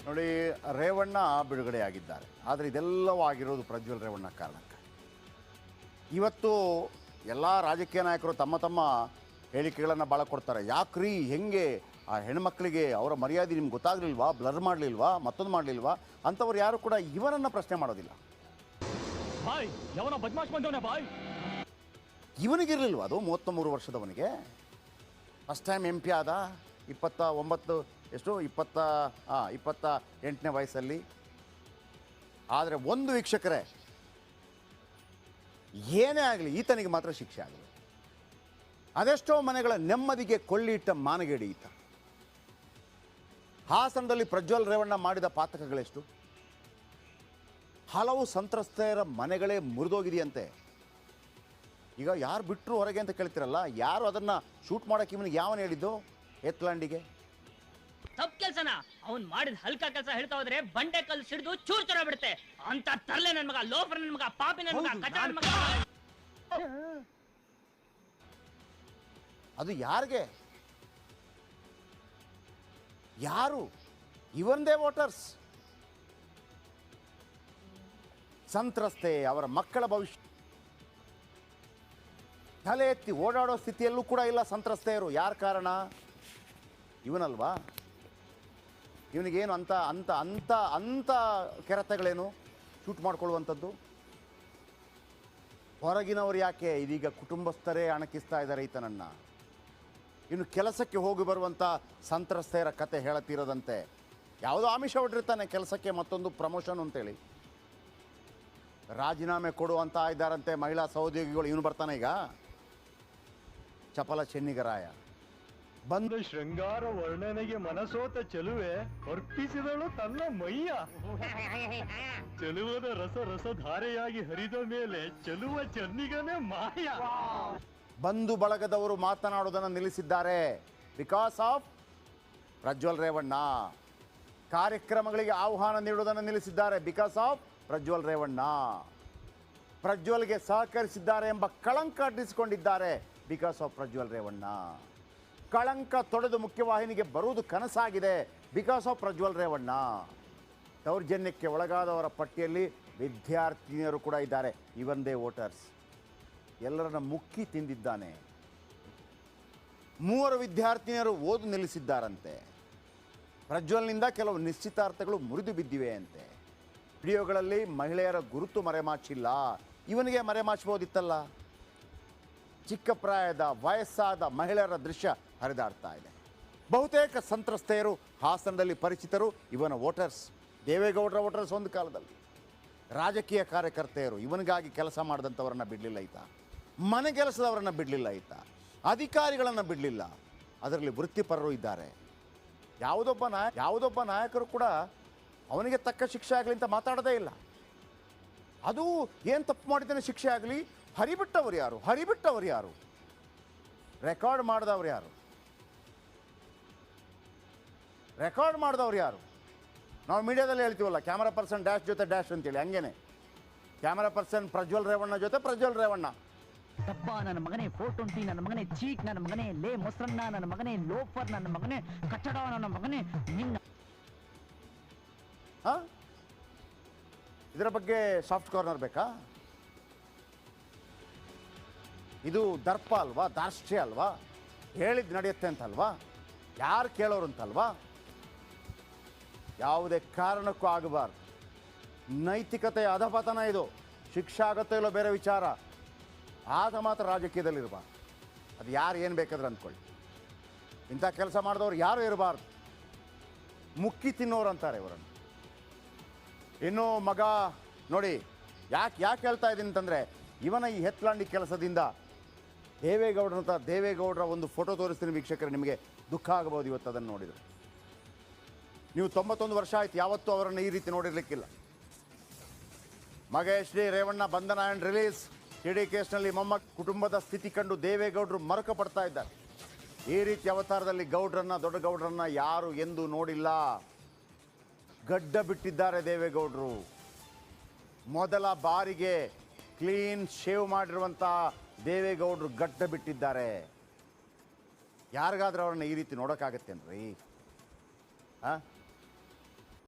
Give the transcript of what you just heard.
ನೋಡಿ, ರೇವಣ್ಣ ಬಿಡುಗಡೆಯಾಗಿದ್ದಾರೆ. ಆದರೆ ಇದೆಲ್ಲವೂ ಆಗಿರೋದು ಪ್ರಜ್ವಲ್ ರೇವಣ್ಣ ಕಾರಣಕ್ಕೆ. ಇವತ್ತು ಎಲ್ಲ ರಾಜಕೀಯ ನಾಯಕರು ತಮ್ಮ ತಮ್ಮ ಹೇಳಿಕೆಗಳನ್ನು ಭಾಳ ಕೊಡ್ತಾರೆ. ಯಾಕ್ರಿ ಹೆಂಗೆ ಆ ಹೆಣ್ಮಕ್ಳಿಗೆ ಅವರ ಮರ್ಯಾದೆ ನಿಮ್ಗೆ ಗೊತ್ತಾಗಲಿಲ್ವಾ, ಬ್ಲರ್ ಮಾಡಲಿಲ್ವಾ, ಮತ್ತೊಂದು ಮಾಡಲಿಲ್ವಾ ಅಂಥವ್ರು ಯಾರು ಕೂಡ ಇವನನ್ನು ಪ್ರಶ್ನೆ ಮಾಡೋದಿಲ್ಲ. ಇವನಿಗಿರಲಿಲ್ವ ಅದು 33 ವರ್ಷದವನಿಗೆ ಫಸ್ಟ್ ಟೈಮ್ MP ಆದ 28ನೇ ವಯಸ್ಸಲ್ಲಿ. ಆದರೆ ಒಂದು ವೀಕ್ಷಕರೇ, ಏನೇ ಆಗಲಿ ಈತನಿಗೆ ಮಾತ್ರ ಶಿಕ್ಷೆ ಆಗಲಿ. ಅದೆಷ್ಟೋ ಮನೆಗಳ ನೆಮ್ಮದಿಗೆ ಕೊಳ್ಳಿಟ್ಟ ಮಾನಗೇಡಿ ಈತ. ಹಾಸನದಲ್ಲಿ ಪ್ರಜ್ವಲ್ ರೇವಣ್ಣ ಮಾಡಿದ ಪಾತಕಗಳೆಷ್ಟು? ಹಲವು ಸಂತ್ರಸ್ತೆಯರ ಮನೆಗಳೇ ಮುರಿದೋಗಿದೆಯಂತೆ. ಈಗ ಯಾರು ಬಿಟ್ಟರು ಹೊರಗೆ ಅಂತ ಕೇಳ್ತಿರಲ್ಲ, ಯಾರು ಅದನ್ನು ಶೂಟ್ ಮಾಡೋಕೆ ಇವನಿಗೆ ಯಾವನು ಹೇಳಿದ್ದು? ಏತ್ಲಾಂಡಿಗೆ ತಪ್ಪು ಕೆಲಸನ ಅವ್ನು ಮಾಡಿದ ಹಲ್ಕ ಕೆಲಸ ಹೇಳ್ತಾ ಹೋದ್ರೆ ಬಂಡೆ ಕಲ್ಲು ಸಿಡಿದು ಚೂರ್ ಚೂರ ಬಿಡುತ್ತೆ ಅಂತ ತರ್ಲೆ ನನ್ನ ಮಗ, ಲೋಫರ್ ನನ್ನ ಮಗ, ಪಾಪಿ ನನ್ನ ಮಗ, ಕಚ ನನ್ನ ಮಗ. ಅದು ಯಾರಿಗೆ? ಯಾರು? ಇವನ್ದೇ ವೋಟರ್ಸ್. ಸಂತ್ರಸ್ತೆ, ಅವರ ಮಕ್ಕಳ ಭವಿಷ್ಯ ತಲೆ ಎತ್ತಿ ಓಡಾಡೋ ಸ್ಥಿತಿಯಲ್ಲೂ ಕೂಡ ಇಲ್ಲ ಸಂತ್ರಸ್ತೆಯರು. ಯಾರ ಕಾರಣ? ಇವನಲ್ವಾ? ಇವನಿಗೇನು ಅಂತ ಅಂತ ಅಂತ ಅಂತ ಕೆರತೆಗಳೇನು ಶೂಟ್ ಮಾಡ್ಕೊಳ್ಳುವಂಥದ್ದು? ಹೊರಗಿನವರು ಯಾಕೆ ಇದೀಗ ಕುಟುಂಬಸ್ಥರೇ ಅಣಕಿಸ್ತಾ ಇದ್ದಾರೆ ಈತನನ್ನು. ಇನ್ನು ಕೆಲಸಕ್ಕೆ ಹೋಗಿ ಬರುವಂಥ ಸಂತ್ರಸ್ತೆಯರ ಕತೆ ಹೇಳತ್ತಿರೋದಂತೆ. ಯಾವುದೋ ಆಮಿಷ ಹೊಟ್ಟಿರ್ತಾನೆ ಕೆಲಸಕ್ಕೆ, ಮತ್ತೊಂದು ಪ್ರಮೋಷನ್ ಅಂತೇಳಿ ರಾಜೀನಾಮೆ ಕೊಡುವಂತ ಇದ್ದಾರಂತೆ ಮಹಿಳಾ ಸಹೋದ್ಯೋಗಿಗಳು. ಇವನು ಬರ್ತಾನೆ ಈಗ, ಚಪಲ ಚೆನ್ನಿಗರಾಯ ಬಂದು ಶೃಂಗಾರ ವರ್ಣನೆಗೆ ಮನಸೋತ ಚೆಲುವೆ ಅರ್ಪಿಸಿದಳು ತನ್ನ ಮೈಯ. ಚೆಲುವದ ರಸ ರಸಧಾರೆಯಾಗಿ ಹರಿದ ಮೇಲೆ ಚೆಲುವ ಚೆನ್ನಿಗನೇ ಮಾಯ. ಬಂಧು ಬಳಗದವರು ಮಾತನಾಡುವುದನ್ನು ನಿಲ್ಲಿಸಿದ್ದಾರೆ ಬಿಕಾಸ್ ಆಫ್ ಪ್ರಜ್ವಲ್ ರೇವಣ್ಣ. ಕಾರ್ಯಕ್ರಮಗಳಿಗೆ ಆಹ್ವಾನ ನೀಡುವುದನ್ನು ನಿಲ್ಲಿಸಿದ್ದಾರೆ ಬಿಕಾಸ್ ಆಫ್ ಪ್ರಜ್ವಲ್ ರೇವಣ್ಣ. ಪ್ರಜ್ವಲ್ಗೆ ಸಹಕರಿಸಿದ್ದಾರೆ ಎಂಬ ಕಳಂಕ ಅಡ್ಡಿಸಿಕೊಂಡಿದ್ದಾರೆ ಬಿಕಾಸ್ ಆಫ್ ಪ್ರಜ್ವಲ್ ರೇವಣ್ಣ. ಕಳಂಕ ತೊಡೆದು ಮುಖ್ಯವಾಹಿನಿಗೆ ಬರುವುದು ಕನಸಾಗಿದೆ ಬಿಕಾಸ್ ಆಫ್ ಪ್ರಜ್ವಲ್ ರೇವಣ್ಣ. ದೌರ್ಜನ್ಯಕ್ಕೆ ಒಳಗಾದವರ ಪಟ್ಟಿಯಲ್ಲಿ ವಿದ್ಯಾರ್ಥಿನಿಯರು ಕೂಡ ಇದ್ದಾರೆ. ಇವಂದೇ ವೋಟರ್ಸ್. ಎಲ್ಲರನ್ನ ಮುಕ್ಕಿ ತಿಂದಿದ್ದಾನೆ. 3 ವಿದ್ಯಾರ್ಥಿನಿಯರು ಓದು ನಿಲ್ಲಿಸಿದ್ದಾರಂತೆ. ಪ್ರಜ್ವಲ್ನಿಂದ ಕೆಲವು ನಿಶ್ಚಿತಾರ್ಥಗಳು ಮುರಿದು ಬಿದ್ದಿವೆ ಅಂತೆ. ವಿಡಿಯೋಗಳಲ್ಲಿ ಮಹಿಳೆಯರ ಗುರುತು ಮರೆಮಾಚಿಲ್ಲ. ಇವನಿಗೆ ಮರೆಮಾಚಬಹುದಿತ್ತಲ್ಲ. ಚಿಕ್ಕ ಪ್ರಾಯದ ವಯಸ್ಸಾದ ಮಹಿಳೆಯರ ದೃಶ್ಯ ಹರಿದಾಡ್ತಾ ಇದೆ. ಬಹುತೇಕ ಸಂತ್ರಸ್ತೆಯರು ಹಾಸನದಲ್ಲಿ ಪರಿಚಿತರು. ಇವನ ವೋಟರ್ಸ್, ದೇವೇಗೌಡರ ವೋಟರ್ಸ್. ಒಂದು ಕಾಲದಲ್ಲಿ ರಾಜಕೀಯ ಕಾರ್ಯಕರ್ತೆಯರು ಇವನಿಗಾಗಿ ಕೆಲಸ ಮಾಡಿದಂಥವರನ್ನು ಬಿಡಲಿಲ್ಲ ಈತ. ಮನೆ ಕೆಲಸದವರನ್ನು ಬಿಡಲಿಲ್ಲ ಈತ. ಅಧಿಕಾರಿಗಳನ್ನು ಬಿಡಲಿಲ್ಲ. ಅದರಲ್ಲಿ ವೃತ್ತಿಪರರು ಇದ್ದಾರೆ. ಯಾವುದೊಬ್ಬ ನಾಯಕರು ಕೂಡ ಅವನಿಗೆ ತಕ್ಕ ಶಿಕ್ಷೆ ಆಗಲಿ ಅಂತ ಮಾತಾಡೋದೇ ಇಲ್ಲ. ಅದು ಏನು ತಪ್ಪು ಮಾಡಿದ್ದೇನೆ ಶಿಕ್ಷೆ ಆಗಲಿ. ಹರಿಬಿಟ್ಟವರು ಯಾರು? ರೆಕಾರ್ಡ್ ಮಾಡಿದವ್ರು ಯಾರು? ನಾವು ಮೀಡಿಯಾದಲ್ಲಿ ಹೇಳ್ತೀವಲ್ಲ, ಕ್ಯಾಮರಾ ಪರ್ಸನ್ ಡ್ಯಾಶ್ ಜೊತೆ ಡ್ಯಾಶ್ ಅಂತೇಳಿ. ಹಂಗೇನೆ ಕ್ಯಾಮರಾ ಪರ್ಸನ್ ಪ್ರಜ್ವಲ್ ರೇವಣ್ಣ ಜೊತೆ ಪ್ರಜ್ವಲ್ ರೇವಣ್ಣ. ದಪ್ಪ ನನ್ನ ಮಗನೇ, 420 ನನ್ನ ಮಗನೇ, ಚೀಕ್ ನನ್ನ ಮಗನೇ, ಲೇ ಮೊಸರನ್ನ ನನ್ನ ಮಗನೇ, ಲೋಫರ್ ನನ್ನ ಮಗನೇ, ಕಚ್ಚಡ ನನ್ನ ಮಗನೇ, ನಿನ್ನ. ಇದರ ಬಗ್ಗೆ ಸಾಫ್ಟ್ ಕಾರ್ನರ್ ಬೇಕಾ? ಇದು ದರ್ಪ ಅಲ್ವಾ, ದಾರ್ಷ್ಟ್ಯ ಅಲ್ವಾ? ಹೇಳಿದ್ದು ನಡೆಯುತ್ತೆ ಅಂತಲ್ವಾ? ಯಾರು ಕೇಳೋರು ಅಂತಲ್ವಾ? ಯಾವುದೇ ಕಾರಣಕ್ಕೂ ಆಗಬಾರ್ದು. ನೈತಿಕತೆಯ ಅಧಪತನ ಇದು. ಶಿಕ್ಷೆ ಆಗುತ್ತೋ ಇಲ್ಲೋ ಬೇರೆ ವಿಚಾರ. ಆಗ ಮಾತ್ರ ರಾಜಕೀಯದಲ್ಲಿರಬಾರ್ದು. ಅದು ಯಾರು ಏನು ಬೇಕಾದ್ರೆ ಅಂದ್ಕೊಳ್ಳಿ. ಇಂಥ ಕೆಲಸ ಮಾಡಿದವ್ರು ಯಾರೂ ಇರಬಾರ್ದು. ಮುಕ್ಕಿ ತಿನ್ನೋರು ಅಂತಾರೆ ಇವರನ್ನು. ಇನ್ನು ಮಗ ನೋಡಿ, ಯಾಕೆ ಹೇಳ್ತಾ ಇದ್ದೀನಿ ಅಂತಂದರೆ, ಇವನ ಈ ಹೆತ್ಲಾಂಡಿ ಕೆಲಸದಿಂದ ದೇವೇಗೌಡರ ಒಂದು ಫೋಟೋ ತೋರಿಸ್ತೀನಿ ವೀಕ್ಷಕರೇ. ನಿಮಗೆ ದುಃಖ ಆಗಬಹುದು ಇವತ್ತು ಅದನ್ನು ನೋಡಿದರೆ. ನೀವು 91 ವರ್ಷ ಆಯ್ತು, ಯಾವತ್ತೂ ಅವರನ್ನು ಈ ರೀತಿ ನೋಡಿರಲಿಕ್ಕಿಲ್ಲ. ಮಗೇಶ್ ರೇವಣ್ಣ ಬಂಧನ ಆ್ಯಂಡ್ ರಿಲೀಸ್. ಟಿಡಿ ಕೇಸ್ನಲ್ಲಿ ಮೊಮ್ಮಕ್ಕ ಕುಟುಂಬದ ಸ್ಥಿತಿ ಕಂಡು ದೇವೇಗೌಡರು ಮರುಕ ಪಡ್ತಾ ಇದ್ದಾರೆ. ಈ ರೀತಿ ಅವತಾರದಲ್ಲಿ ದೊಡ್ಡ ಗೌಡ್ರನ್ನ ಯಾರು ಎಂದೂ ನೋಡಿಲ್ಲ. ಗಡ್ಡ ಬಿಟ್ಟಿದ್ದಾರೆ ದೇವೇಗೌಡರು. ಮೊದಲ ಬಾರಿಗೆ ಕ್ಲೀನ್ ಶೇವ್ ಮಾಡಿರುವಂಥ ದೇವೇಗೌಡರು ಗಡ್ಡ ಬಿಟ್ಟಿದ್ದಾರೆ. ಯಾರಿಗಾದ್ರೂ ಅವ್ರನ್ನ ಈ ರೀತಿ ನೋಡೋಕ್ಕಾಗತ್ತೇನ್ರಿ? ಹಾಂ